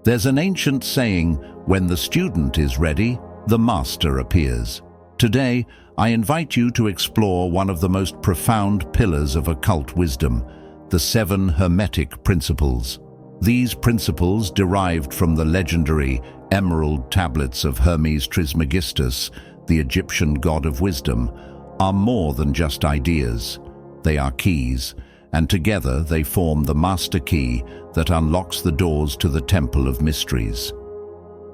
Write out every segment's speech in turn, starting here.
There's an ancient saying, when the student is ready, the master appears. Today, I invite you to explore one of the most profound pillars of occult wisdom, the Seven Hermetic Principles. These principles, derived from the legendary emerald tablets of Hermes Trismegistus, the Egyptian god of wisdom, are more than just ideas. They are keys, and together they form the master key that unlocks the doors to the Temple of Mysteries.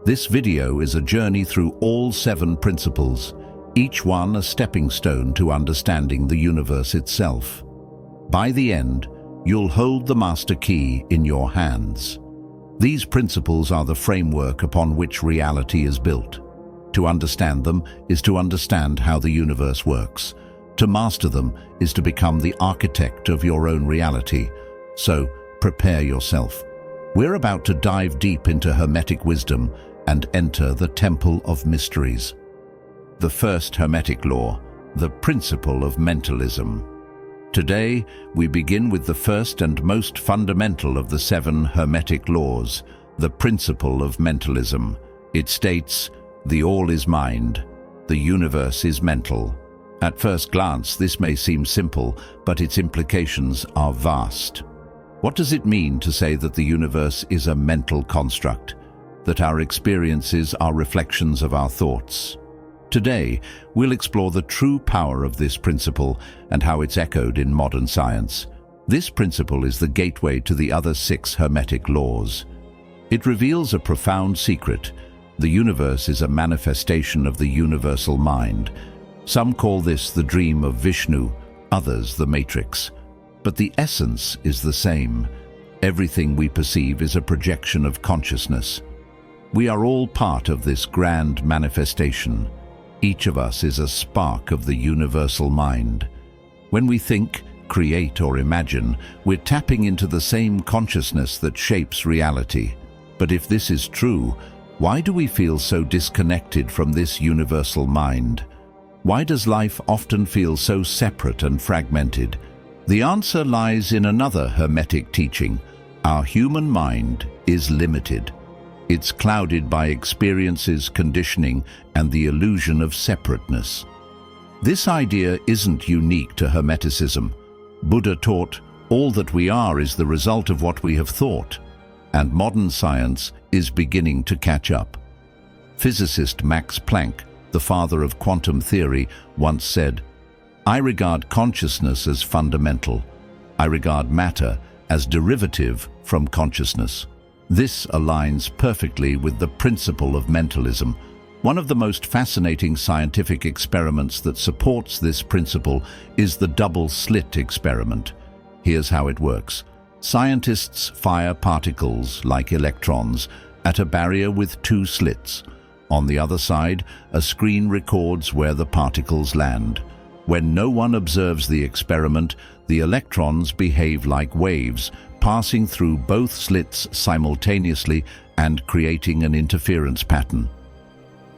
This video is a journey through all 7 principles, each one a stepping stone to understanding the universe itself. By the end, you'll hold the master key in your hands. These principles are the framework upon which reality is built. To understand them is to understand how the universe works. To master them is to become the architect of your own reality. So, prepare yourself. We're about to dive deep into Hermetic wisdom and enter the Temple of Mysteries. The first Hermetic law, the principle of mentalism. Today, we begin with the first and most fundamental of the 7 Hermetic laws, the principle of mentalism. It states, the all is mind, the universe is mental. At first glance, this may seem simple, but its implications are vast. What does it mean to say that the universe is a mental construct, that our experiences are reflections of our thoughts? Today, we'll explore the true power of this principle and how it's echoed in modern science. This principle is the gateway to the other 6 Hermetic laws. It reveals a profound secret. The universe is a manifestation of the universal mind. Some call this the dream of Vishnu, others the matrix. But the essence is the same. Everything we perceive is a projection of consciousness. We are all part of this grand manifestation. Each of us is a spark of the universal mind. When we think, create, or imagine, we're tapping into the same consciousness that shapes reality. But if this is true, why do we feel so disconnected from this universal mind? Why does life often feel so separate and fragmented? The answer lies in another Hermetic teaching. Our human mind is limited. It's clouded by experiences, conditioning, and the illusion of separateness. This idea isn't unique to Hermeticism. Buddha taught, all that we are is the result of what we have thought. And modern science is beginning to catch up. Physicist Max Planck, the father of quantum theory, once said, I regard consciousness as fundamental. I regard matter as derivative from consciousness. This aligns perfectly with the principle of mentalism. One of the most fascinating scientific experiments that supports this principle is the double-slit experiment. Here's how it works. Scientists fire particles, like electrons, at a barrier with 2 slits. On the other side, a screen records where the particles land. When no one observes the experiment, the electrons behave like waves, passing through both slits simultaneously and creating an interference pattern.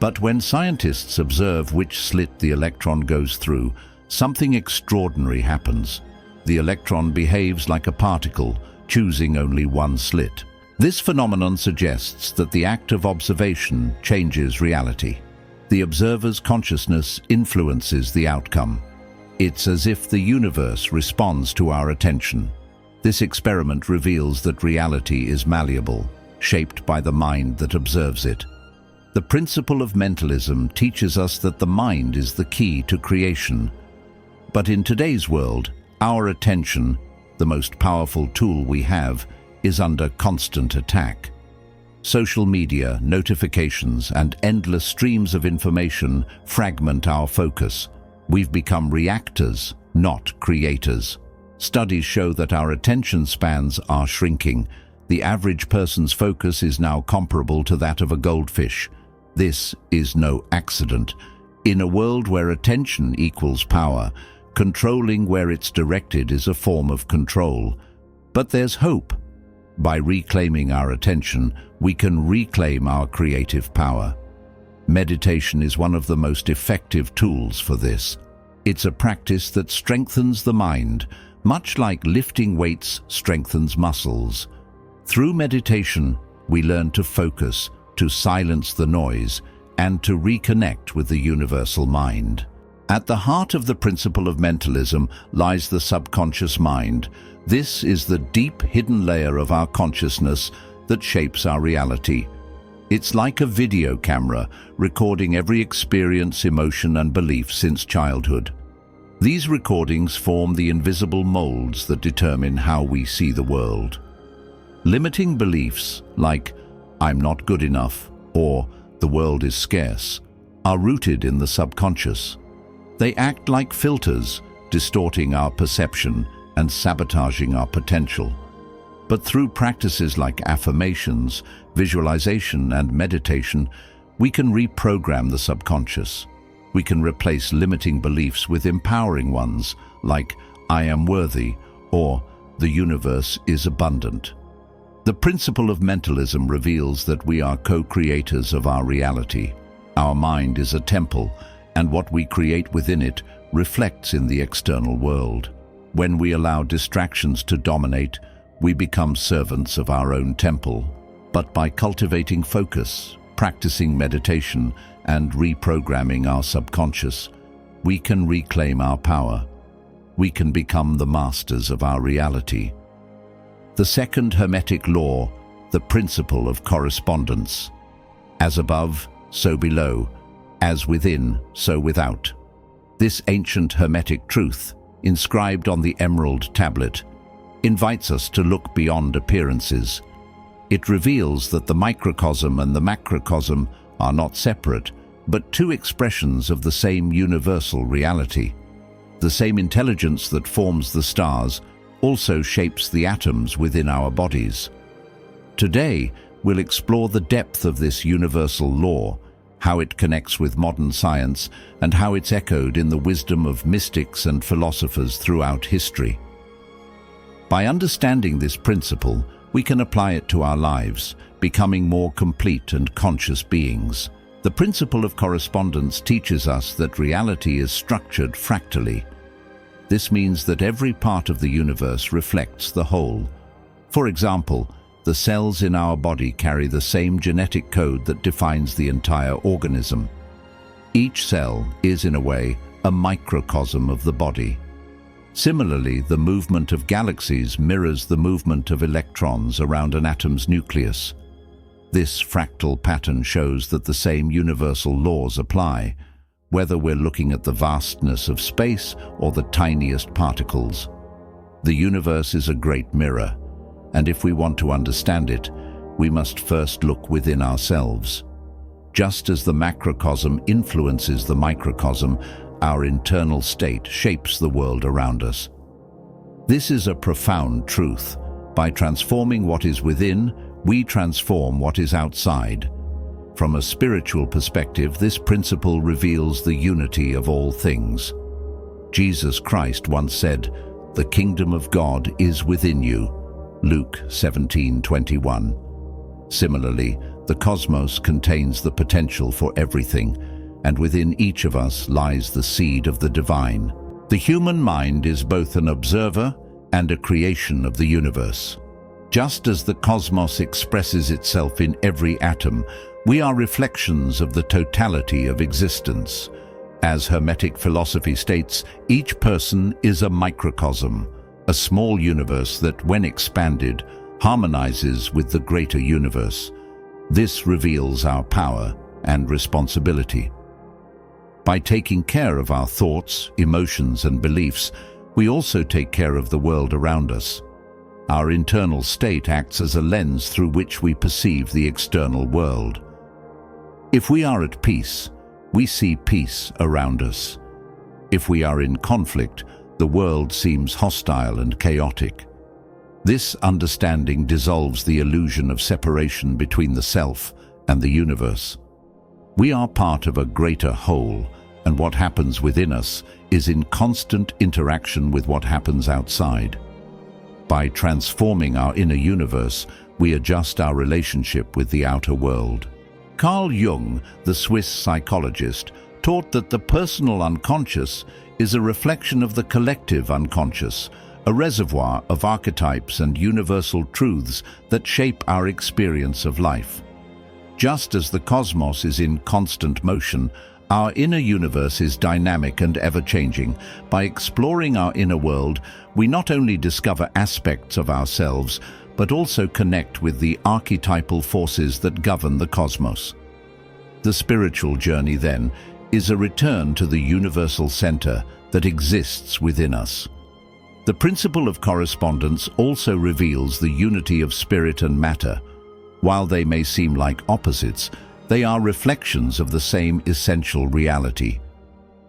But when scientists observe which slit the electron goes through, something extraordinary happens. The electron behaves like a particle, choosing only one slit. This phenomenon suggests that the act of observation changes reality. The observer's consciousness influences the outcome. It's as if the universe responds to our attention. This experiment reveals that reality is malleable, shaped by the mind that observes it. The principle of mentalism teaches us that the mind is the key to creation. But in today's world, our attention, the most powerful tool we have, is under constant attack. Social media, notifications, and endless streams of information fragment our focus. We've become reactors, not creators. Studies show that our attention spans are shrinking. The average person's focus is now comparable to that of a goldfish. This is no accident. In a world where attention equals power, controlling where it's directed is a form of control. But there's hope. By reclaiming our attention, we can reclaim our creative power. Meditation is one of the most effective tools for this. It's a practice that strengthens the mind, much like lifting weights strengthens muscles. Through meditation, we learn to focus, to silence the noise, and to reconnect with the universal mind. At the heart of the principle of mentalism lies the subconscious mind. This is the deep hidden layer of our consciousness that shapes our reality. It's like a video camera, recording every experience, emotion, and belief since childhood. These recordings form the invisible molds that determine how we see the world. Limiting beliefs like, "I'm not good enough," or "the world is scarce," are rooted in the subconscious. They act like filters, distorting our perception and sabotaging our potential. But through practices like affirmations, visualization, and meditation, we can reprogram the subconscious. We can replace limiting beliefs with empowering ones, like "I am worthy" or "the universe is abundant." The principle of mentalism reveals that we are co-creators of our reality. Our mind is a temple, and what we create within it reflects in the external world. When we allow distractions to dominate, we become servants of our own temple. But by cultivating focus, practicing meditation, and reprogramming our subconscious, we can reclaim our power. We can become the masters of our reality. The second Hermetic law, the principle of correspondence. As above, so below. As within, so without. This ancient Hermetic truth, inscribed on the emerald tablet, invites us to look beyond appearances. It reveals that the microcosm and the macrocosm are not separate, but two expressions of the same universal reality. The same intelligence that forms the stars also shapes the atoms within our bodies. Today, we'll explore the depth of this universal law, how it connects with modern science, and how it's echoed in the wisdom of mystics and philosophers throughout history. By understanding this principle, we can apply it to our lives, becoming more complete and conscious beings. The principle of correspondence teaches us that reality is structured fractally. This means that every part of the universe reflects the whole. For example, the cells in our body carry the same genetic code that defines the entire organism. Each cell is, in a way, a microcosm of the body. Similarly, the movement of galaxies mirrors the movement of electrons around an atom's nucleus. This fractal pattern shows that the same universal laws apply, whether we're looking at the vastness of space or the tiniest particles. The universe is a great mirror, and if we want to understand it, we must first look within ourselves. Just as the macrocosm influences the microcosm, our internal state shapes the world around us. This is a profound truth. By transforming what is within, we transform what is outside. From a spiritual perspective, this principle reveals the unity of all things. Jesus Christ once said, "The kingdom of God is within you." Luke 17:21. Similarly, the cosmos contains the potential for everything, and within each of us lies the seed of the divine. The human mind is both an observer and a creation of the universe. Just as the cosmos expresses itself in every atom, we are reflections of the totality of existence. As Hermetic philosophy states, each person is a microcosm, a small universe that, when expanded, harmonizes with the greater universe. This reveals our power and responsibility. By taking care of our thoughts, emotions, and beliefs, we also take care of the world around us. Our internal state acts as a lens through which we perceive the external world. If we are at peace, we see peace around us. If we are in conflict, the world seems hostile and chaotic. This understanding dissolves the illusion of separation between the self and the universe. We are part of a greater whole, and what happens within us is in constant interaction with what happens outside. By transforming our inner universe, we adjust our relationship with the outer world. Carl Jung, the Swiss psychologist, taught that the personal unconscious is a reflection of the collective unconscious, a reservoir of archetypes and universal truths that shape our experience of life. Just as the cosmos is in constant motion, our inner universe is dynamic and ever-changing. By exploring our inner world, we not only discover aspects of ourselves, but also connect with the archetypal forces that govern the cosmos. The spiritual journey, then, is a return to the universal center that exists within us. The principle of correspondence also reveals the unity of spirit and matter. While they may seem like opposites, they are reflections of the same essential reality.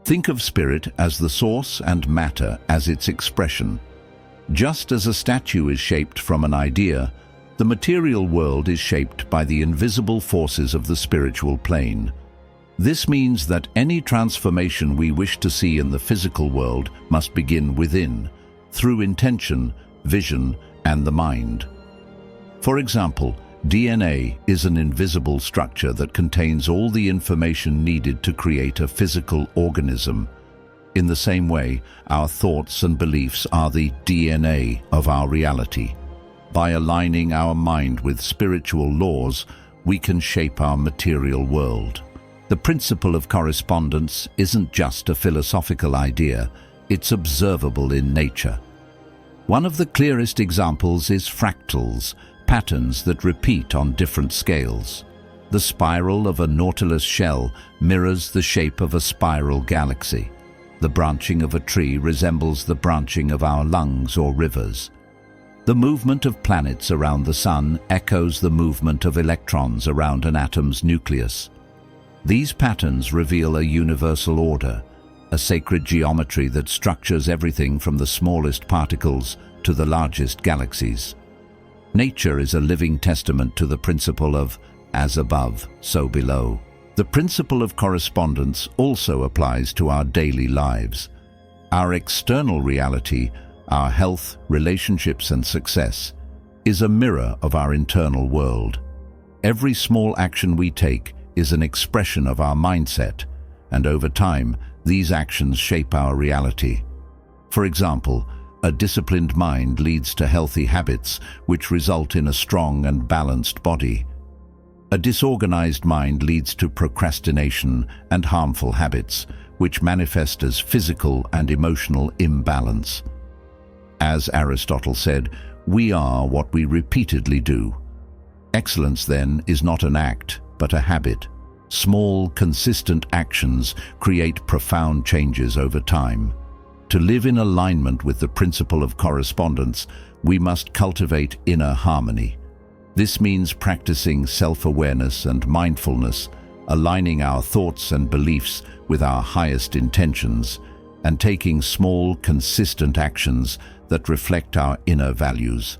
Think of spirit as the source and matter as its expression. Just as a statue is shaped from an idea, the material world is shaped by the invisible forces of the spiritual plane. This means that any transformation we wish to see in the physical world must begin within, through intention, vision, and the mind. For example, DNA is an invisible structure that contains all the information needed to create a physical organism. In the same way, our thoughts and beliefs are the DNA of our reality. By aligning our mind with spiritual laws, we can shape our material world. The principle of correspondence isn't just a philosophical idea, it's observable in nature. One of the clearest examples is fractals, patterns that repeat on different scales. The spiral of a nautilus shell mirrors the shape of a spiral galaxy. The branching of a tree resembles the branching of our lungs or rivers. The movement of planets around the sun echoes the movement of electrons around an atom's nucleus. These patterns reveal a universal order, a sacred geometry that structures everything from the smallest particles to the largest galaxies. Nature is a living testament to the principle of as above, so below. The principle of correspondence also applies to our daily lives. Our external reality, our health, relationships, and success, is a mirror of our internal world. Every small action we take is an expression of our mindset, and over time, these actions shape our reality. For example, a disciplined mind leads to healthy habits, which result in a strong and balanced body. A disorganized mind leads to procrastination and harmful habits, which manifest as physical and emotional imbalance. As Aristotle said, we are what we repeatedly do. Excellence, then, is not an act, but a habit. Small, consistent actions create profound changes over time. To live in alignment with the principle of correspondence, we must cultivate inner harmony. This means practicing self-awareness and mindfulness, aligning our thoughts and beliefs with our highest intentions, and taking small, consistent actions that reflect our inner values.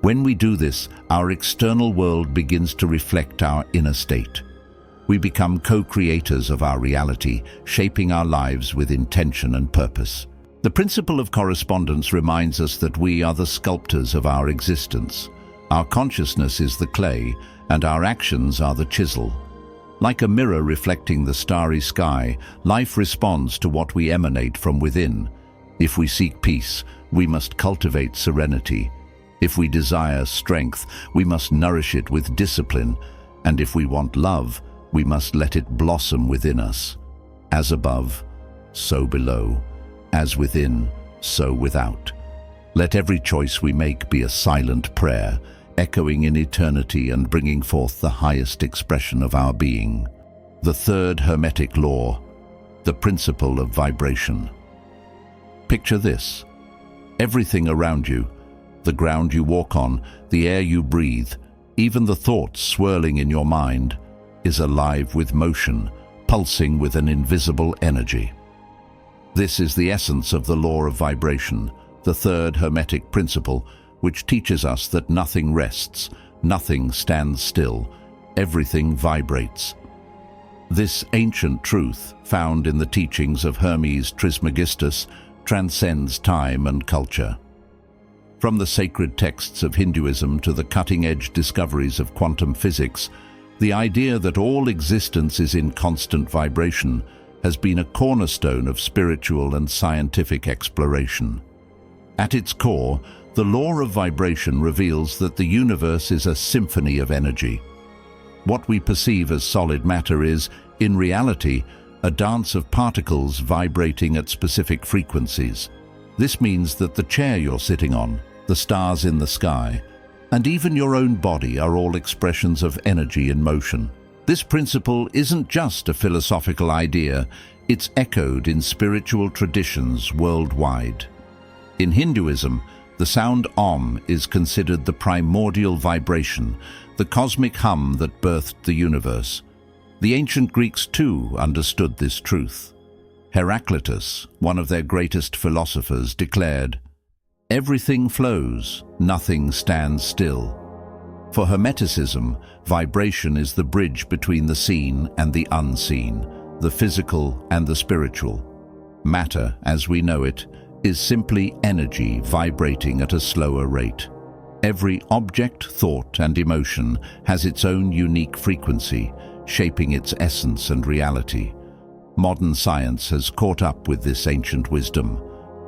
When we do this, our external world begins to reflect our inner state. We become co-creators of our reality, shaping our lives with intention and purpose. The principle of correspondence reminds us that we are the sculptors of our existence. Our consciousness is the clay, and our actions are the chisel. Like a mirror reflecting the starry sky, life responds to what we emanate from within. If we seek peace, we must cultivate serenity. If we desire strength, we must nourish it with discipline. And if we want love, we must let it blossom within us. As above, so below. As within, so without. Let every choice we make be a silent prayer, echoing in eternity and bringing forth the highest expression of our being. The third Hermetic law, the principle of vibration. Picture this. Everything around you, the ground you walk on, the air you breathe, even the thoughts swirling in your mind, is alive with motion, pulsing with an invisible energy. This is the essence of the law of vibration, the third Hermetic principle, which teaches us that nothing rests, nothing stands still, everything vibrates. This ancient truth, found in the teachings of Hermes Trismegistus, transcends time and culture. From the sacred texts of Hinduism to the cutting-edge discoveries of quantum physics, the idea that all existence is in constant vibration has been a cornerstone of spiritual and scientific exploration. At its core, the law of vibration reveals that the universe is a symphony of energy. What we perceive as solid matter is, in reality, a dance of particles vibrating at specific frequencies. This means that the chair you're sitting on, the stars in the sky, and even your own body are all expressions of energy in motion. This principle isn't just a philosophical idea, it's echoed in spiritual traditions worldwide. In Hinduism, the sound Om is considered the primordial vibration, the cosmic hum that birthed the universe. The ancient Greeks too understood this truth. Heraclitus, one of their greatest philosophers, declared, "Everything flows, nothing stands still." For Hermeticism, vibration is the bridge between the seen and the unseen, the physical and the spiritual. Matter, as we know it, is simply energy vibrating at a slower rate. Every object, thought, and emotion has its own unique frequency, shaping its essence and reality. Modern science has caught up with this ancient wisdom.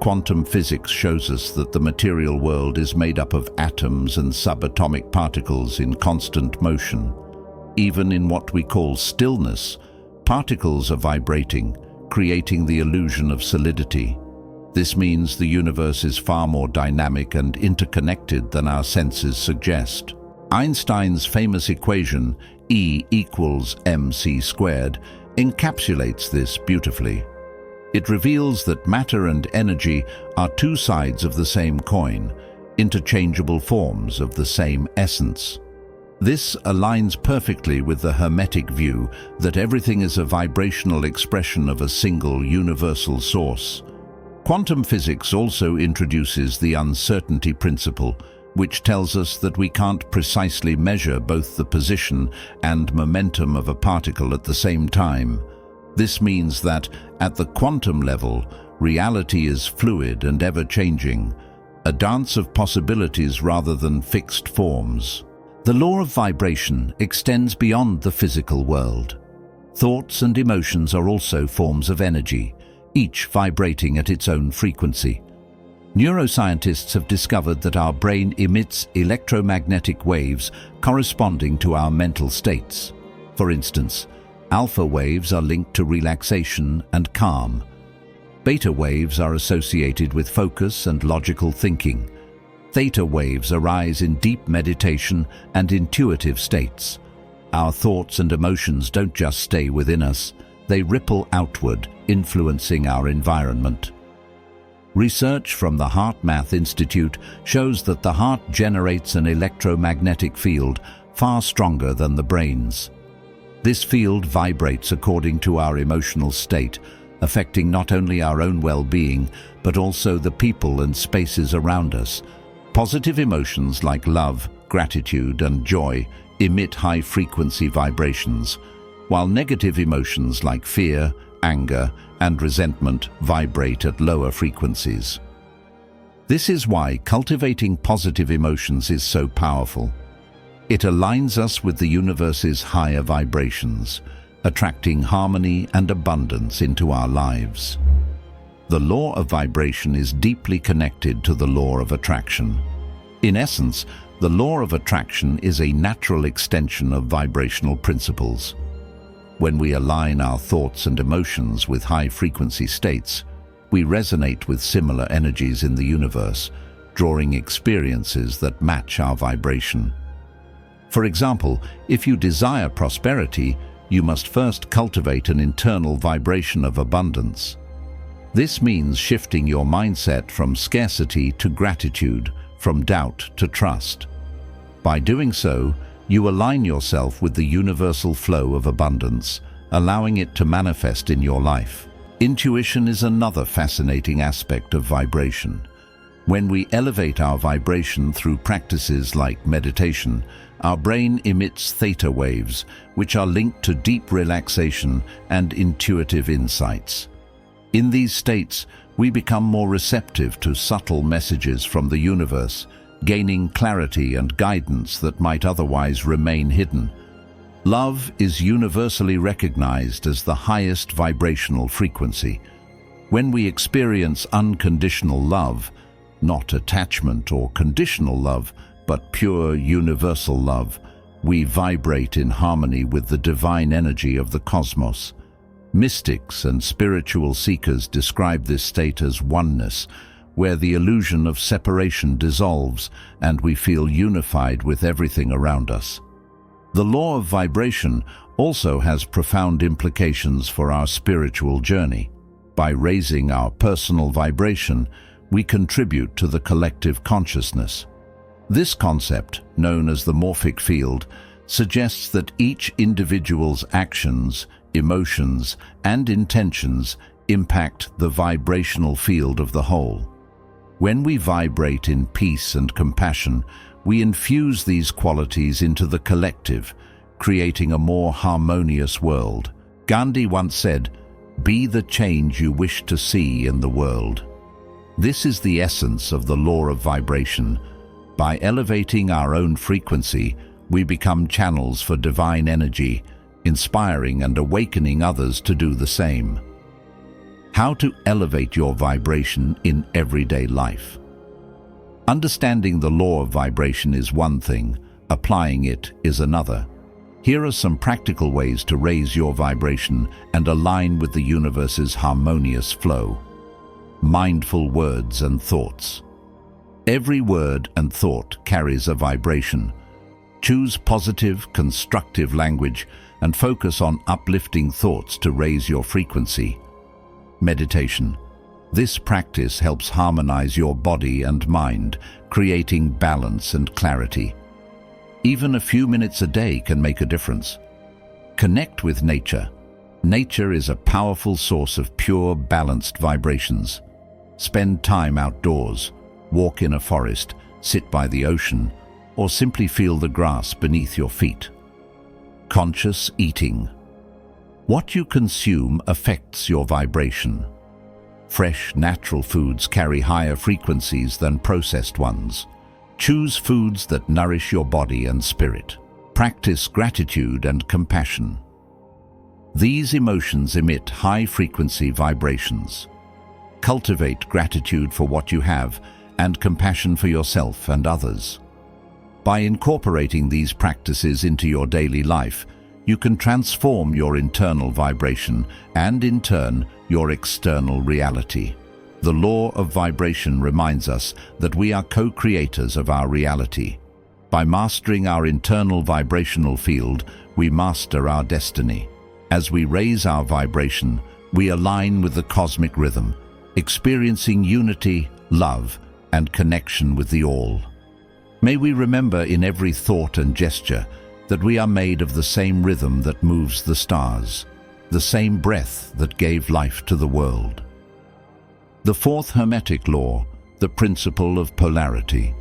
Quantum physics shows us that the material world is made up of atoms and subatomic particles in constant motion. Even in what we call stillness, particles are vibrating, creating the illusion of solidity. This means the universe is far more dynamic and interconnected than our senses suggest. Einstein's famous equation, E equals mc squared, encapsulates this beautifully. It reveals that matter and energy are two sides of the same coin, interchangeable forms of the same essence. This aligns perfectly with the Hermetic view that everything is a vibrational expression of a single universal source. Quantum physics also introduces the uncertainty principle, which tells us that we can't precisely measure both the position and momentum of a particle at the same time. This means that, at the quantum level, reality is fluid and ever-changing, a dance of possibilities rather than fixed forms. The law of vibration extends beyond the physical world. Thoughts and emotions are also forms of energy, each vibrating at its own frequency. Neuroscientists have discovered that our brain emits electromagnetic waves corresponding to our mental states. For instance, alpha waves are linked to relaxation and calm. Beta waves are associated with focus and logical thinking. Theta waves arise in deep meditation and intuitive states. Our thoughts and emotions don't just stay within us, they ripple outward, influencing our environment. Research from the HeartMath Institute shows that the heart generates an electromagnetic field far stronger than the brain's. This field vibrates according to our emotional state, affecting not only our own well-being, but also the people and spaces around us. Positive emotions like love, gratitude, and joy emit high-frequency vibrations, while negative emotions like fear, anger, and resentment vibrate at lower frequencies. This is why cultivating positive emotions is so powerful. It aligns us with the universe's higher vibrations, attracting harmony and abundance into our lives. The law of vibration is deeply connected to the law of attraction. In essence, the law of attraction is a natural extension of vibrational principles. When we align our thoughts and emotions with high-frequency states, we resonate with similar energies in the universe, drawing experiences that match our vibration. For example, if you desire prosperity, you must first cultivate an internal vibration of abundance. This means shifting your mindset from scarcity to gratitude, from doubt to trust. By doing so, you align yourself with the universal flow of abundance, allowing it to manifest in your life. Intuition is another fascinating aspect of vibration. When we elevate our vibration through practices like meditation, our brain emits theta waves, which are linked to deep relaxation and intuitive insights. In these states, we become more receptive to subtle messages from the universe, gaining clarity and guidance that might otherwise remain hidden. Love is universally recognized as the highest vibrational frequency. When we experience unconditional love, not attachment or conditional love, but pure universal love. We vibrate in harmony with the divine energy of the cosmos. Mystics and spiritual seekers describe this state as oneness, where the illusion of separation dissolves and we feel unified with everything around us. The law of vibration also has profound implications for our spiritual journey. By raising our personal vibration, we contribute to the collective consciousness. This concept, known as the morphic field, suggests that each individual's actions, emotions, and intentions impact the vibrational field of the whole. When we vibrate in peace and compassion, we infuse these qualities into the collective, creating a more harmonious world. Gandhi once said, "Be the change you wish to see in the world." This is the essence of the law of vibration. By elevating our own frequency, we become channels for divine energy, inspiring and awakening others to do the same. How to elevate your vibration in everyday life. Understanding the law of vibration is one thing, applying it is another. Here are some practical ways to raise your vibration and align with the universe's harmonious flow. Mindful words and thoughts. Every word and thought carries a vibration. Choose positive, constructive language and focus on uplifting thoughts to raise your frequency. Meditation. This practice helps harmonize your body and mind, creating balance and clarity. Even a few minutes a day can make a difference. Connect with nature. Nature is a powerful source of pure, balanced vibrations. Spend time outdoors, walk in a forest, sit by the ocean, or simply feel the grass beneath your feet. Conscious eating. What you consume affects your vibration. Fresh, natural foods carry higher frequencies than processed ones. Choose foods that nourish your body and spirit. Practice gratitude and compassion. These emotions emit high-frequency vibrations. Cultivate gratitude for what you have and compassion for yourself and others. By incorporating these practices into your daily life, you can transform your internal vibration and, in turn, your external reality. The law of vibration reminds us that we are co-creators of our reality. By mastering our internal vibrational field, we master our destiny. As we raise our vibration, we align with the cosmic rhythm, experiencing unity, love, and connection with the all. May we remember in every thought and gesture that we are made of the same rhythm that moves the stars, the same breath that gave life to the world. The fourth Hermetic law, the principle of polarity.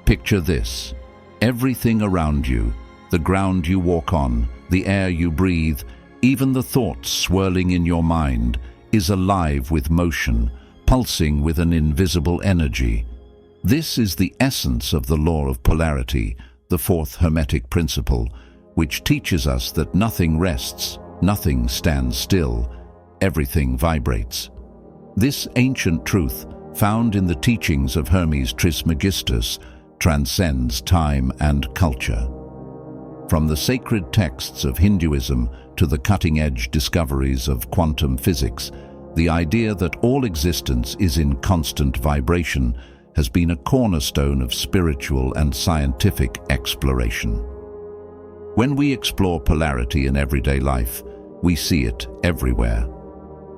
Picture this: everything around you, the ground you walk on, the air you breathe, even the thoughts swirling in your mind, is alive with motion, pulsing with an invisible energy. This is the essence of the law of polarity, the fourth Hermetic principle, which teaches us that nothing rests, nothing stands still, everything vibrates. This ancient truth, found in the teachings of Hermes Trismegistus, transcends time and culture. From the sacred texts of Hinduism to the cutting-edge discoveries of quantum physics, the idea that all existence is in constant vibration has been a cornerstone of spiritual and scientific exploration. When we explore polarity in everyday life, we see it everywhere.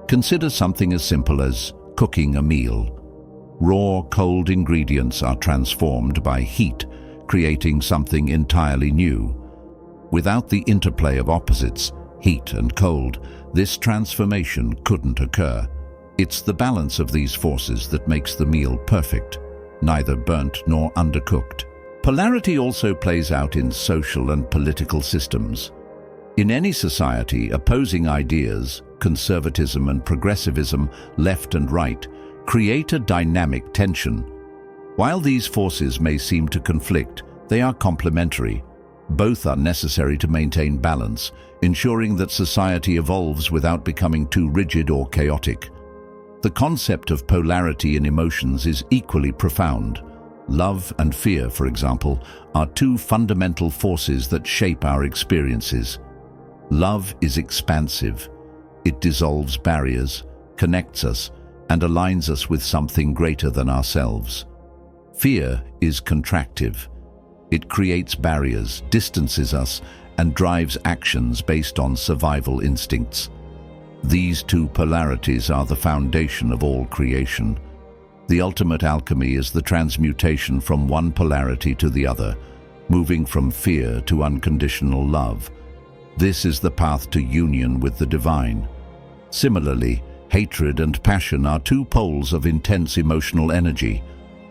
Consider something as simple as cooking a meal. Raw, cold ingredients are transformed by heat, creating something entirely new. Without the interplay of opposites, heat and cold, this transformation couldn't occur. It's the balance of these forces that makes the meal perfect, neither burnt nor undercooked. Polarity also plays out in social and political systems. In any society, opposing ideas, conservatism and progressivism, left and right, create a dynamic tension. While these forces may seem to conflict, they are complementary. Both are necessary to maintain balance, ensuring that society evolves without becoming too rigid or chaotic. The concept of polarity in emotions is equally profound. Love and fear, for example, are two fundamental forces that shape our experiences. Love is expansive. It dissolves barriers, connects us, and aligns us with something greater than ourselves. Fear is contractive. It creates barriers, distances us, and drives actions based on survival instincts. These two polarities are the foundation of all creation. The ultimate alchemy is the transmutation from one polarity to the other, moving from fear to unconditional love. This is the path to union with the divine. Similarly, hatred and passion are two poles of intense emotional energy.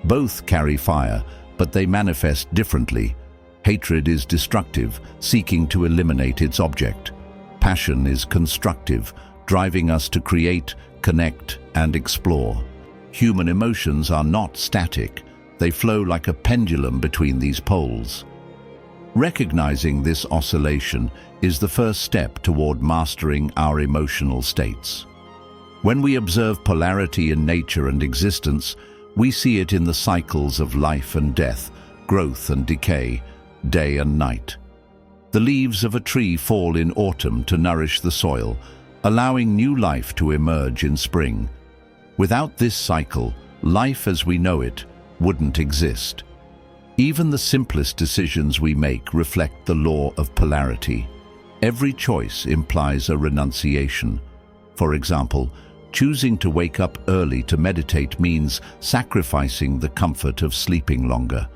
Both carry fire, but they manifest differently. Hatred is destructive, seeking to eliminate its object. Passion is constructive, driving us to create, connect, and explore. Human emotions are not static. They flow like a pendulum between these poles. Recognizing this oscillation is the first step toward mastering our emotional states. When we observe polarity in nature and existence, we see it in the cycles of life and death, growth and decay, day and night. The leaves of a tree fall in autumn to nourish the soil, allowing new life to emerge in spring. Without this cycle, life as we know it wouldn't exist. Even the simplest decisions we make reflect the law of polarity. Every choice implies a renunciation. For example, choosing to wake up early to meditate means sacrificing the comfort of sleeping longer.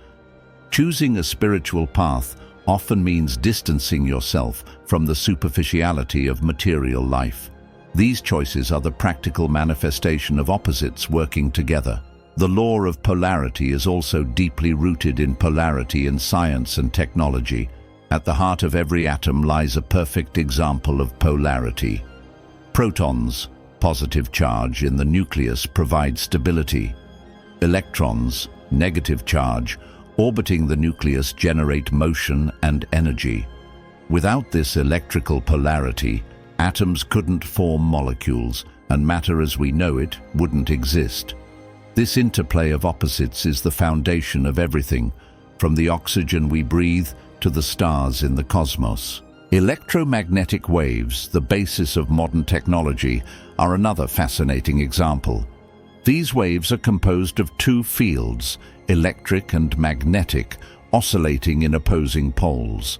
Choosing a spiritual path often means distancing yourself from the superficiality of material life. These choices are the practical manifestation of opposites working together. The law of polarity is also deeply rooted in polarity in science and technology. At the heart of every atom lies a perfect example of polarity. Protons, positive charge in the nucleus, provide stability. Electrons, negative charge, orbiting the nucleus, generate motion and energy. Without this electrical polarity, atoms couldn't form molecules, and matter as we know it wouldn't exist. This interplay of opposites is the foundation of everything, from the oxygen we breathe to the stars in the cosmos. Electromagnetic waves, the basis of modern technology, are another fascinating example. These waves are composed of two fields, electric and magnetic, oscillating in opposing poles.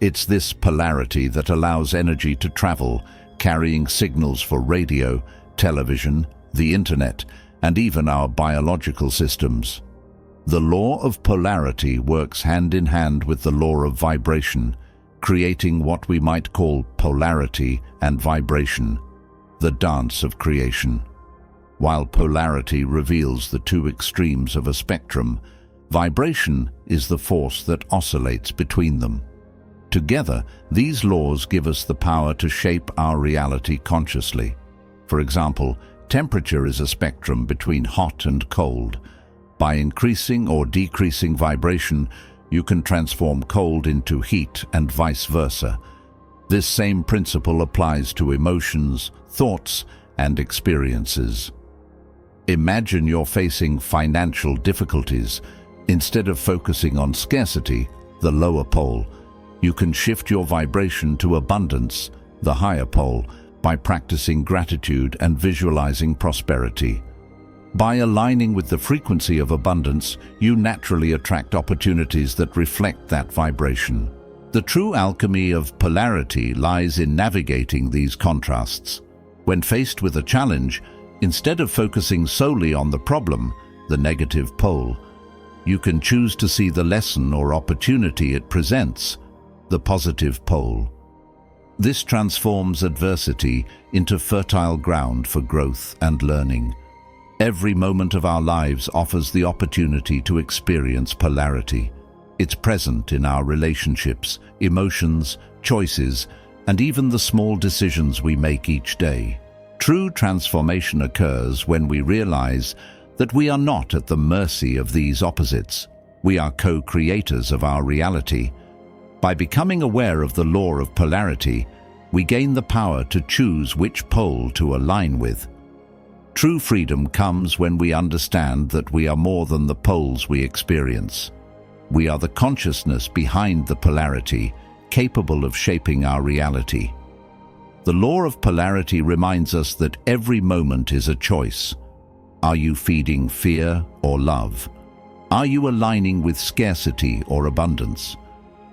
It's this polarity that allows energy to travel, carrying signals for radio, television, the internet, and even our biological systems. The law of polarity works hand in hand with the law of vibration, creating what we might call polarity and vibration, the dance of creation. While polarity reveals the two extremes of a spectrum, vibration is the force that oscillates between them. Together, these laws give us the power to shape our reality consciously. For example, temperature is a spectrum between hot and cold. By increasing or decreasing vibration, you can transform cold into heat and vice versa. This same principle applies to emotions, thoughts, and experiences. Imagine you're facing financial difficulties. Instead of focusing on scarcity, the lower pole, you can shift your vibration to abundance, the higher pole, by practicing gratitude and visualizing prosperity. By aligning with the frequency of abundance, you naturally attract opportunities that reflect that vibration. The true alchemy of polarity lies in navigating these contrasts. When faced with a challenge, instead of focusing solely on the problem, the negative pole, you can choose to see the lesson or opportunity it presents, the positive pole. This transforms adversity into fertile ground for growth and learning. Every moment of our lives offers the opportunity to experience polarity. It's present in our relationships, emotions, choices, and even the small decisions we make each day. True transformation occurs when we realize that we are not at the mercy of these opposites. We are co-creators of our reality. By becoming aware of the law of polarity, we gain the power to choose which pole to align with. True freedom comes when we understand that we are more than the poles we experience. We are the consciousness behind the polarity, capable of shaping our reality. The law of polarity reminds us that every moment is a choice. Are you feeding fear or love? Are you aligning with scarcity or abundance?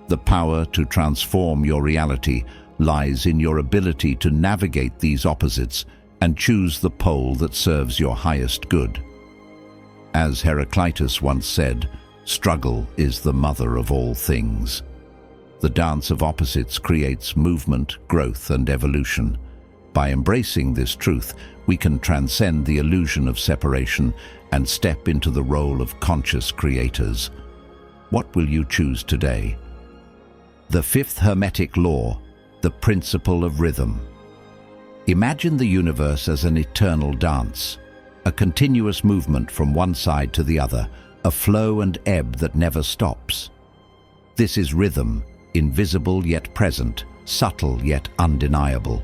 The power to transform your reality lies in your ability to navigate these opposites and choose the pole that serves your highest good. As Heraclitus once said, struggle is the mother of all things. The dance of opposites creates movement, growth, and evolution. By embracing this truth, we can transcend the illusion of separation and step into the role of conscious creators. What will you choose today? The fifth Hermetic law, the principle of rhythm. Imagine the universe as an eternal dance, a continuous movement from one side to the other, a flow and ebb that never stops. This is rhythm, invisible yet present, subtle yet undeniable.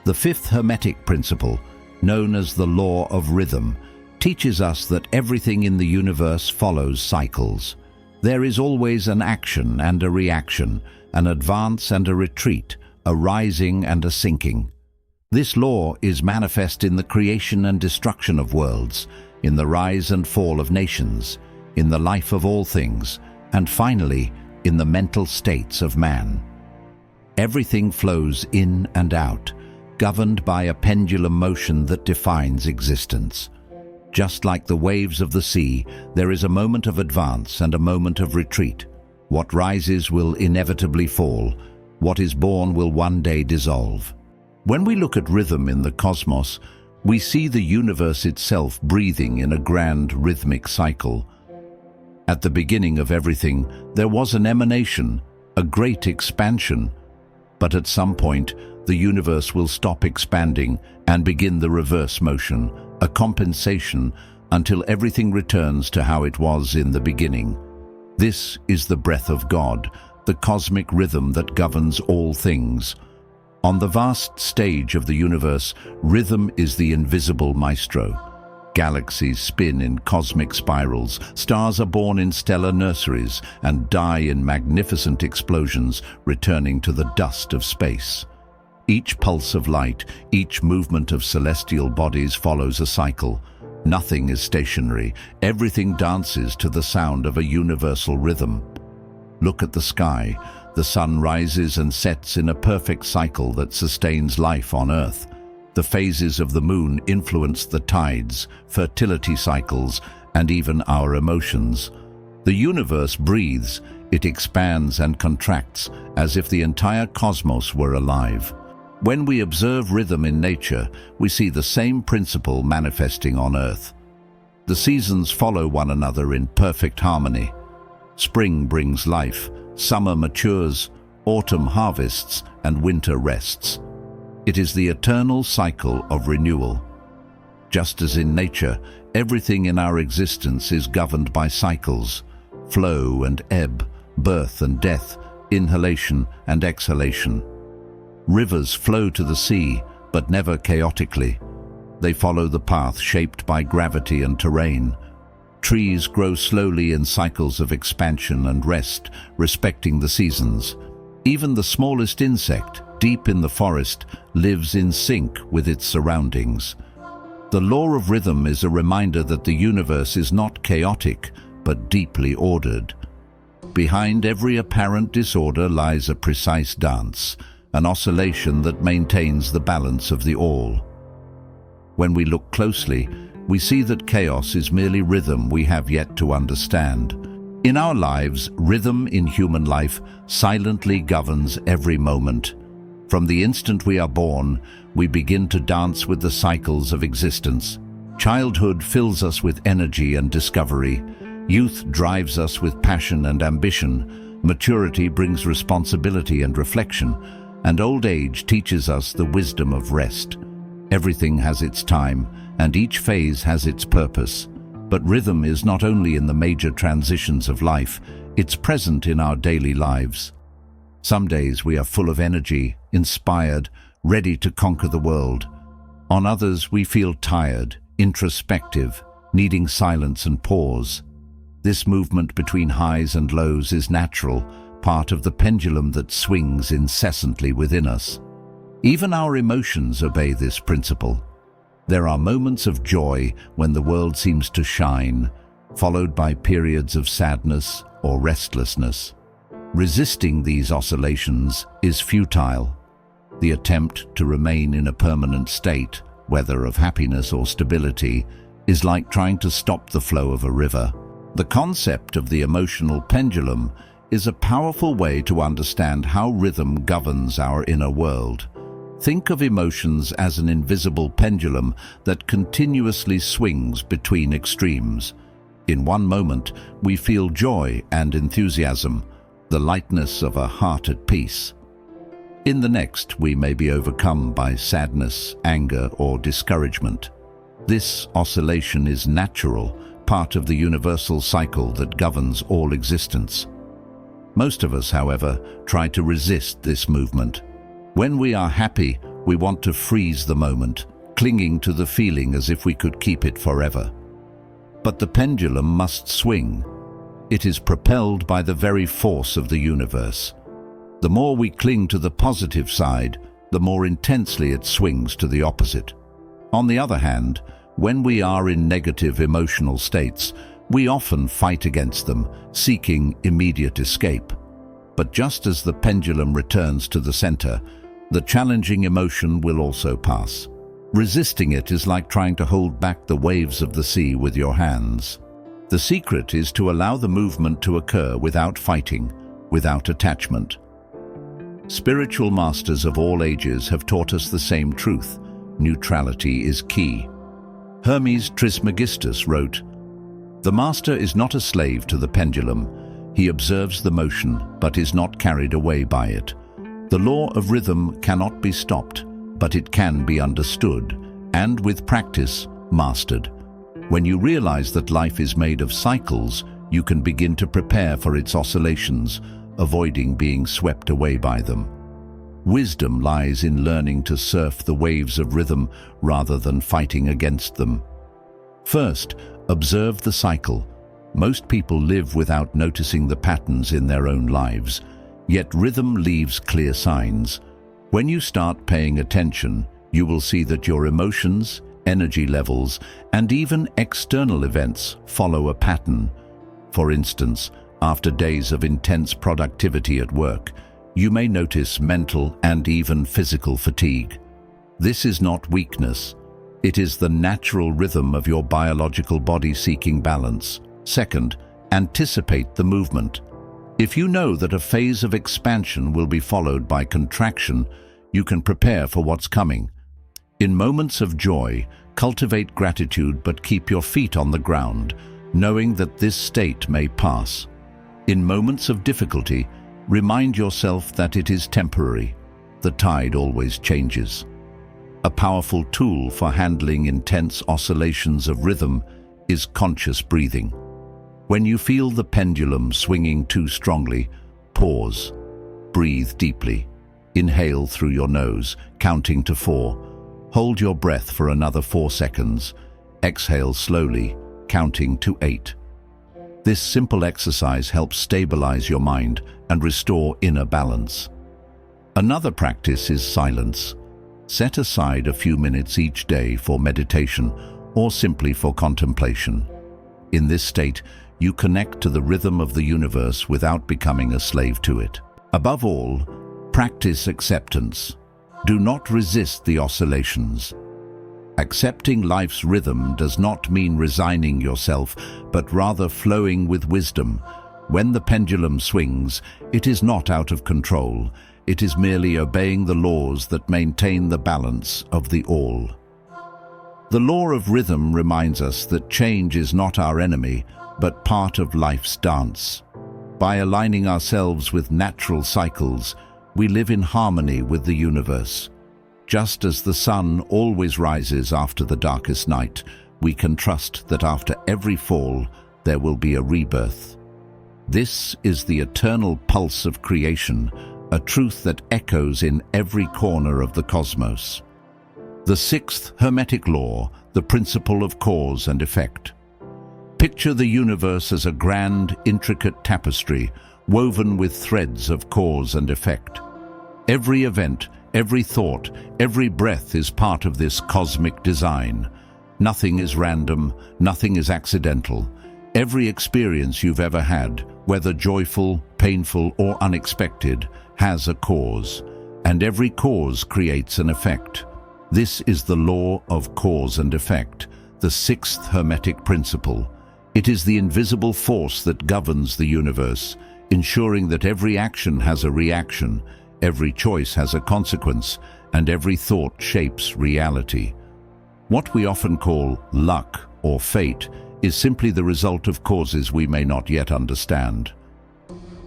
The fifth Hermetic principle, known as the law of rhythm, teaches us that everything in the universe follows cycles. There is always an action and a reaction, an advance and a retreat, a rising and a sinking. This law is manifest in the creation and destruction of worlds, in the rise and fall of nations, in the life of all things, and finally, in the mental states of man. Everything flows in and out, governed by a pendulum motion that defines existence. Just like the waves of the sea, there is a moment of advance and a moment of retreat. What rises will inevitably fall. What is born will one day dissolve. When we look at rhythm in the cosmos, we see the universe itself breathing in a grand rhythmic cycle. At the beginning of everything, there was an emanation, a great expansion. But at some point, the universe will stop expanding and begin the reverse motion, a compensation, until everything returns to how it was in the beginning. This is the breath of God, the cosmic rhythm that governs all things. On the vast stage of the universe, rhythm is the invisible maestro. Galaxies spin in cosmic spirals, stars are born in stellar nurseries, and die in magnificent explosions, returning to the dust of space. Each pulse of light, each movement of celestial bodies follows a cycle. Nothing is stationary. Everything dances to the sound of a universal rhythm. Look at the sky. The sun rises and sets in a perfect cycle that sustains life on Earth. The phases of the moon influence the tides, fertility cycles, and even our emotions. The universe breathes. It expands and contracts as if the entire cosmos were alive. When we observe rhythm in nature, we see the same principle manifesting on Earth. The seasons follow one another in perfect harmony. Spring brings life, summer matures, autumn harvests, and winter rests. It is the eternal cycle of renewal. Just as in nature, everything in our existence is governed by cycles: flow and ebb, birth and death, inhalation and exhalation. Rivers flow to the sea, but never chaotically. They follow the path shaped by gravity and terrain. Trees grow slowly in cycles of expansion and rest, respecting the seasons. Even the smallest insect, deep in the forest, lives in sync with its surroundings. The law of rhythm is a reminder that the universe is not chaotic, but deeply ordered. Behind every apparent disorder lies a precise dance, an oscillation that maintains the balance of the all. When we look closely, we see that chaos is merely rhythm we have yet to understand. In our lives, rhythm in human life silently governs every moment. From the instant we are born, we begin to dance with the cycles of existence. Childhood fills us with energy and discovery. Youth drives us with passion and ambition. Maturity brings responsibility and reflection. And old age teaches us the wisdom of rest. Everything has its time, and each phase has its purpose. But rhythm is not only in the major transitions of life, it's present in our daily lives. Some days we are full of energy, inspired, ready to conquer the world. On others, we feel tired, introspective, needing silence and pause. This movement between highs and lows is natural, part of the pendulum that swings incessantly within us. Even our emotions obey this principle. There are moments of joy when the world seems to shine, followed by periods of sadness or restlessness. Resisting these oscillations is futile. The attempt to remain in a permanent state, whether of happiness or stability, is like trying to stop the flow of a river. The concept of the emotional pendulum is a powerful way to understand how rhythm governs our inner world. Think of emotions as an invisible pendulum that continuously swings between extremes. In one moment, we feel joy and enthusiasm, the lightness of a heart at peace. In the next, we may be overcome by sadness, anger, or discouragement. This oscillation is natural, part of the universal cycle that governs all existence. Most of us, however, try to resist this movement. When we are happy, we want to freeze the moment, clinging to the feeling as if we could keep it forever. But the pendulum must swing. It is propelled by the very force of the universe. The more we cling to the positive side, the more intensely it swings to the opposite. On the other hand, when we are in negative emotional states, we often fight against them, seeking immediate escape. But just as the pendulum returns to the center, the challenging emotion will also pass. Resisting it is like trying to hold back the waves of the sea with your hands. The secret is to allow the movement to occur without fighting, without attachment. Spiritual masters of all ages have taught us the same truth: neutrality is key. Hermes Trismegistus wrote, "The master is not a slave to the pendulum. He observes the motion, but is not carried away by it. The law of rhythm cannot be stopped, but it can be understood, and with practice, mastered. When you realize that life is made of cycles, you can begin to prepare for its oscillations, avoiding being swept away by them. Wisdom lies in learning to surf the waves of rhythm rather than fighting against them. First, observe the cycle. Most people live without noticing the patterns in their own lives, yet rhythm leaves clear signs. When you start paying attention, you will see that your emotions, energy levels, and even external events follow a pattern. For instance, after days of intense productivity at work, you may notice mental and even physical fatigue. This is not weakness. It is the natural rhythm of your biological body seeking balance. Second, anticipate the movement. If you know that a phase of expansion will be followed by contraction, you can prepare for what's coming. In moments of joy, cultivate gratitude but keep your feet on the ground, knowing that this state may pass. In moments of difficulty, remind yourself that it is temporary. The tide always changes. A powerful tool for handling intense oscillations of rhythm is conscious breathing. When you feel the pendulum swinging too strongly, pause. Breathe deeply. Inhale through your nose, counting to 4. Hold your breath for another 4 seconds. Exhale slowly, counting to 8. This simple exercise helps stabilize your mind and restore inner balance. Another practice is silence. Set aside a few minutes each day for meditation or simply for contemplation. In this state, you connect to the rhythm of the universe without becoming a slave to it. Above all, practice acceptance. Do not resist the oscillations. Accepting life's rhythm does not mean resigning yourself, but rather flowing with wisdom. When the pendulum swings, it is not out of control. It is merely obeying the laws that maintain the balance of the all. The law of rhythm reminds us that change is not our enemy, but part of life's dance. By aligning ourselves with natural cycles, we live in harmony with the universe. Just as the sun always rises after the darkest night, we can trust that after every fall, there will be a rebirth. This is the eternal pulse of creation, a truth that echoes in every corner of the cosmos. The sixth Hermetic law, the principle of cause and effect. Picture the universe as a grand, intricate tapestry woven with threads of cause and effect. Every event, every thought, every breath is part of this cosmic design. Nothing is random, nothing is accidental. Every experience you've ever had, whether joyful, painful, or unexpected, has a cause, and every cause creates an effect. This is the law of cause and effect, the sixth Hermetic principle. It is the invisible force that governs the universe, ensuring that every action has a reaction, every choice has a consequence, and every thought shapes reality. What we often call luck or fate is simply the result of causes we may not yet understand.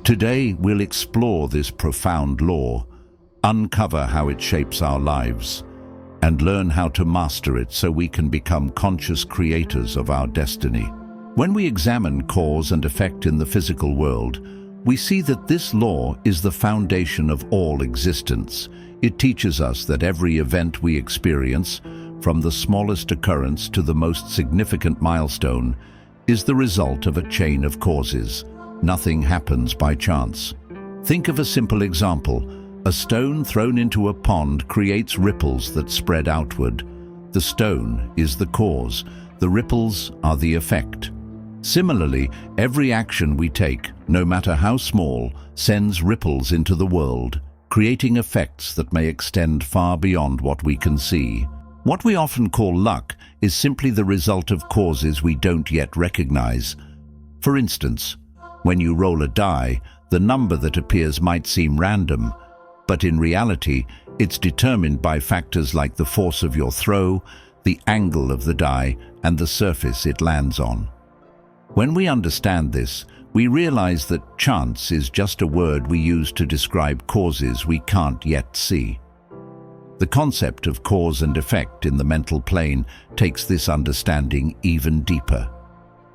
Today, we'll explore this profound law, uncover how it shapes our lives, and learn how to master it so we can become conscious creators of our destiny. When we examine cause and effect in the physical world, we see that this law is the foundation of all existence. It teaches us that every event we experience, from the smallest occurrence to the most significant milestone, is the result of a chain of causes. Nothing happens by chance. Think of a simple example. A stone thrown into a pond creates ripples that spread outward. The stone is the cause. The ripples are the effect. Similarly, every action we take, no matter how small, sends ripples into the world, creating effects that may extend far beyond what we can see. What we often call luck is simply the result of causes we don't yet recognize. For instance, when you roll a die, the number that appears might seem random, but in reality, it's determined by factors like the force of your throw, the angle of the die, and the surface it lands on. When we understand this, we realize that chance is just a word we use to describe causes we can't yet see. The concept of cause and effect in the mental plane takes this understanding even deeper.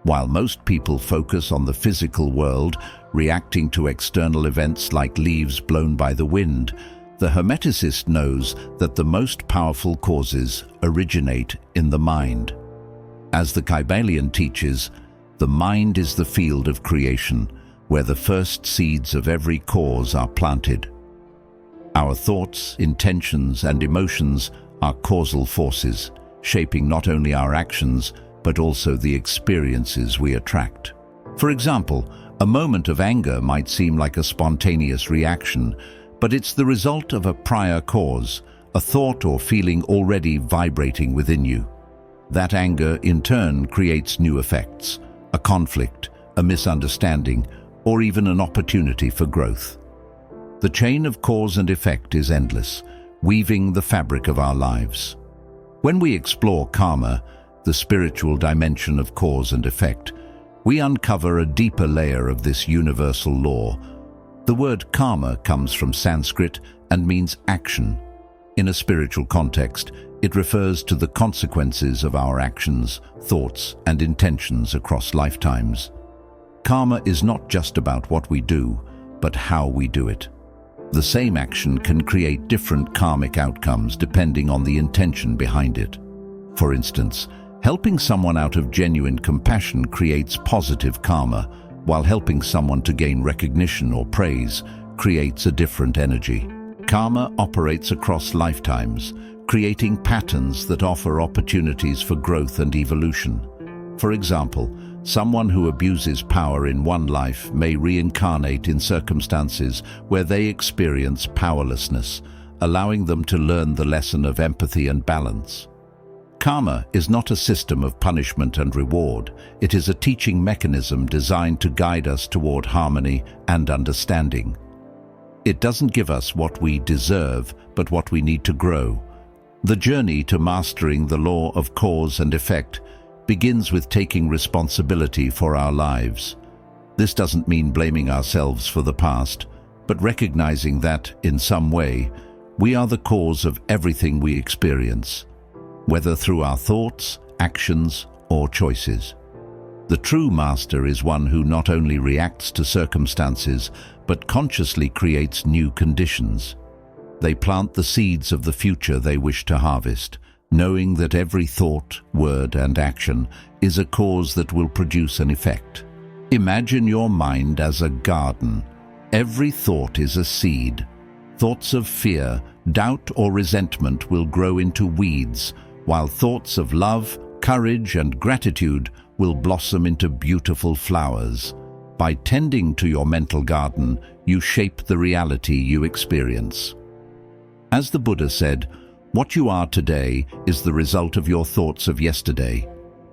While most people focus on the physical world, reacting to external events like leaves blown by the wind, the Hermeticist knows that the most powerful causes originate in the mind. As the Kybalion teaches, the mind is the field of creation, where the first seeds of every cause are planted. Our thoughts, intentions, and emotions are causal forces, shaping not only our actions, but also the experiences we attract. For example, a moment of anger might seem like a spontaneous reaction, but it's the result of a prior cause, a thought or feeling already vibrating within you. That anger, in turn, creates new effects, a conflict, a misunderstanding, or even an opportunity for growth. The chain of cause and effect is endless, weaving the fabric of our lives. When we explore karma, the spiritual dimension of cause and effect, we uncover a deeper layer of this universal law. The word karma comes from Sanskrit and means action. In a spiritual context, it refers to the consequences of our actions, thoughts, and intentions across lifetimes. Karma is not just about what we do, but how we do it. The same action can create different karmic outcomes depending on the intention behind it. For instance, helping someone out of genuine compassion creates positive karma, while helping someone to gain recognition or praise creates a different energy. Karma operates across lifetimes, creating patterns that offer opportunities for growth and evolution. For example, someone who abuses power in one life may reincarnate in circumstances where they experience powerlessness, allowing them to learn the lesson of empathy and balance. Karma is not a system of punishment and reward. It is a teaching mechanism designed to guide us toward harmony and understanding. It doesn't give us what we deserve, but what we need to grow. The journey to mastering the law of cause and effect begins with taking responsibility for our lives. This doesn't mean blaming ourselves for the past, but recognizing that, in some way, we are the cause of everything we experience, whether through our thoughts, actions, or choices. The true master is one who not only reacts to circumstances, but consciously creates new conditions. They plant the seeds of the future they wish to harvest, knowing that every thought, word, and action is a cause that will produce an effect. Imagine your mind as a garden. Every thought is a seed. Thoughts of fear, doubt, or resentment will grow into weeds, while thoughts of love, courage, and gratitude will blossom into beautiful flowers. By tending to your mental garden, you shape the reality you experience. As the Buddha said, what you are today is the result of your thoughts of yesterday.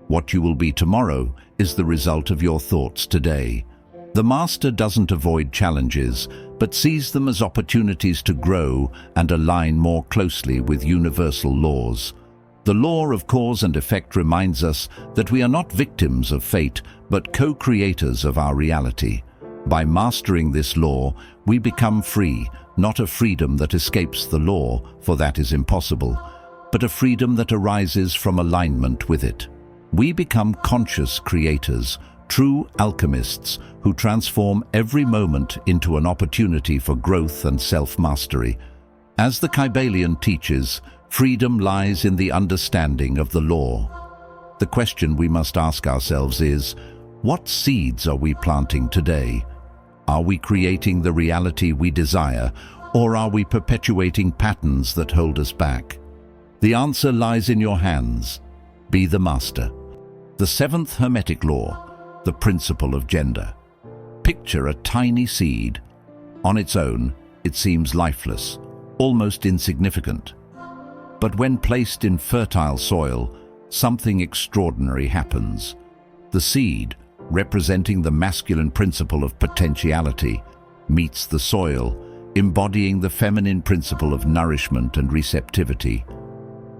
What you will be tomorrow is the result of your thoughts today. The master doesn't avoid challenges, but sees them as opportunities to grow and align more closely with universal laws. The law of cause and effect reminds us that we are not victims of fate, but co-creators of our reality. By mastering this law, we become free, not a freedom that escapes the law, for that is impossible, but a freedom that arises from alignment with it. We become conscious creators, true alchemists who transform every moment into an opportunity for growth and self-mastery. As the Kybalion teaches, freedom lies in the understanding of the law. The question we must ask ourselves is, what seeds are we planting today? Are we creating the reality we desire, or are we perpetuating patterns that hold us back? The answer lies in your hands. Be the master. The seventh Hermetic law, the principle of gender. Picture a tiny seed. On its own, it seems lifeless, almost insignificant. But when placed in fertile soil, something extraordinary happens. The seed, representing the masculine principle of potentiality, meets the soil, embodying the feminine principle of nourishment and receptivity.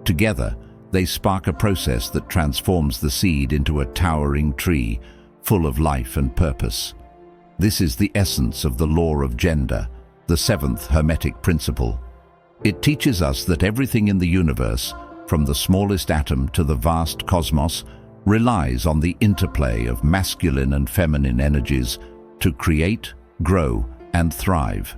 Together, they spark a process that transforms the seed into a towering tree, full of life and purpose. This is the essence of the law of gender, the seventh Hermetic principle. It teaches us that everything in the universe, from the smallest atom to the vast cosmos, relies on the interplay of masculine and feminine energies to create, grow, and thrive.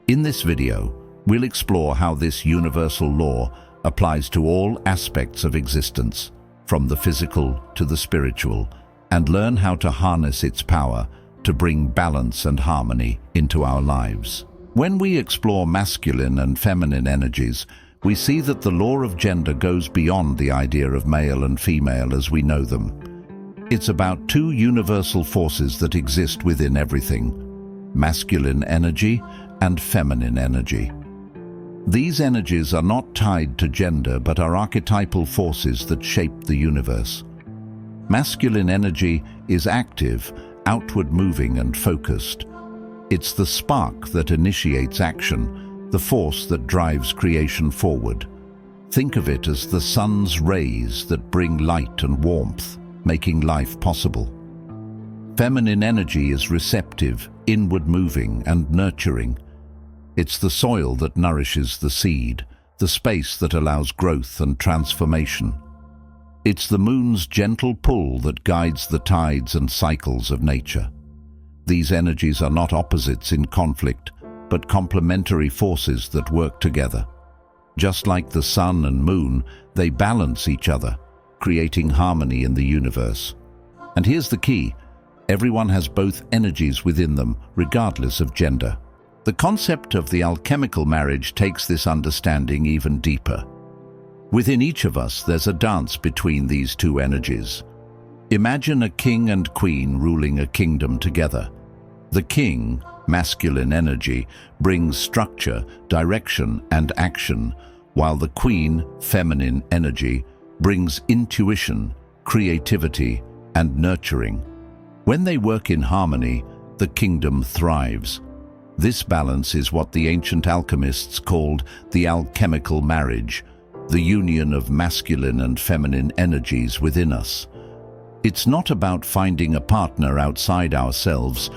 In this video, we'll explore how this universal law applies to all aspects of existence, from the physical to the spiritual, and learn how to harness its power to bring balance and harmony into our lives. When we explore masculine and feminine energies, we see that the law of gender goes beyond the idea of male and female as we know them. It's about two universal forces that exist within everything: masculine energy and feminine energy. These energies are not tied to gender but are archetypal forces that shape the universe. Masculine energy is active, outward-moving and focused. It's the spark that initiates action, the force that drives creation forward. Think of it as the sun's rays that bring light and warmth, making life possible. Feminine energy is receptive, inward-moving and nurturing. It's the soil that nourishes the seed, the space that allows growth and transformation. It's the moon's gentle pull that guides the tides and cycles of nature. These energies are not opposites in conflict, but complementary forces that work together. Just like the sun and moon, they balance each other, creating harmony in the universe. And here's the key: everyone has both energies within them, regardless of gender. The concept of the alchemical marriage takes this understanding even deeper. Within each of us, there's a dance between these two energies. Imagine a king and queen ruling a kingdom together. The king, masculine energy, brings structure, direction, and action, while the queen, feminine energy, brings intuition, creativity, and nurturing. When they work in harmony, the kingdom thrives. This balance is what the ancient alchemists called the alchemical marriage, the union of masculine and feminine energies within us. It's not about finding a partner outside ourselves,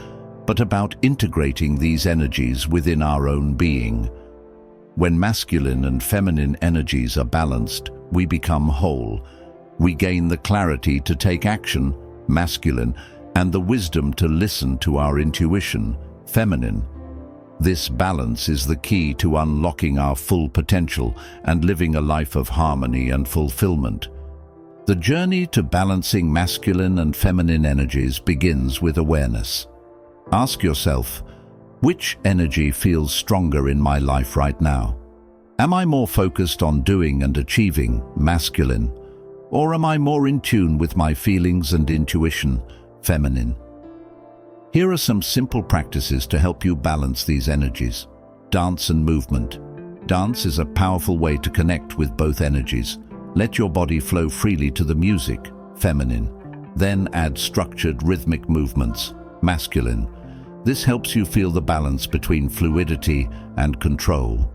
but about integrating these energies within our own being. When masculine and feminine energies are balanced, we become whole. We gain the clarity to take action, masculine, and the wisdom to listen to our intuition, feminine. This balance is the key to unlocking our full potential and living a life of harmony and fulfillment. The journey to balancing masculine and feminine energies begins with awareness. Ask yourself, which energy feels stronger in my life right now? Am I more focused on doing and achieving, masculine, or am I more in tune with my feelings and intuition, feminine? Here are some simple practices to help you balance these energies. Dance and movement. Dance is a powerful way to connect with both energies. Let your body flow freely to the music, feminine. Then add structured rhythmic movements, masculine. This helps you feel the balance between fluidity and control.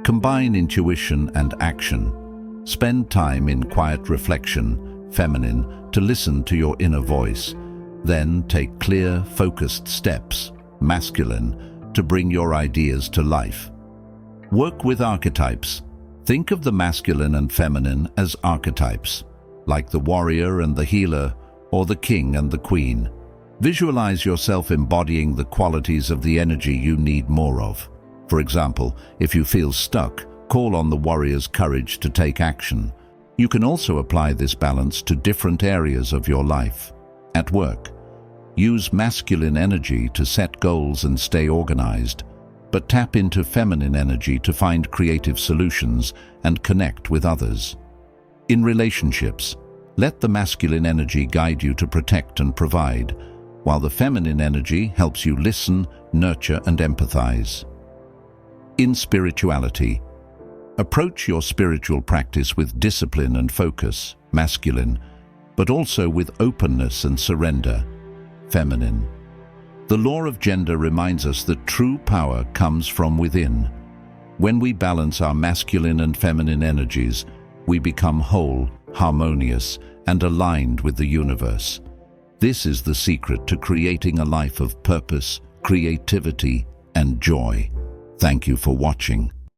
Combine intuition and action. Spend time in quiet reflection, feminine, to listen to your inner voice. Then take clear, focused steps, masculine, to bring your ideas to life. Work with archetypes. Think of the masculine and feminine as archetypes, like the warrior and the healer, or the king and the queen. Visualize yourself embodying the qualities of the energy you need more of. For example, if you feel stuck, call on the warrior's courage to take action. You can also apply this balance to different areas of your life. At work, use masculine energy to set goals and stay organized, but tap into feminine energy to find creative solutions and connect with others. In relationships, let the masculine energy guide you to protect and provide, while the feminine energy helps you listen, nurture, and empathize. In spirituality, approach your spiritual practice with discipline and focus, masculine, but also with openness and surrender, feminine. The law of gender reminds us that true power comes from within. When we balance our masculine and feminine energies, we become whole, harmonious, and aligned with the universe. This is the secret to creating a life of purpose, creativity, and joy. Thank you for watching.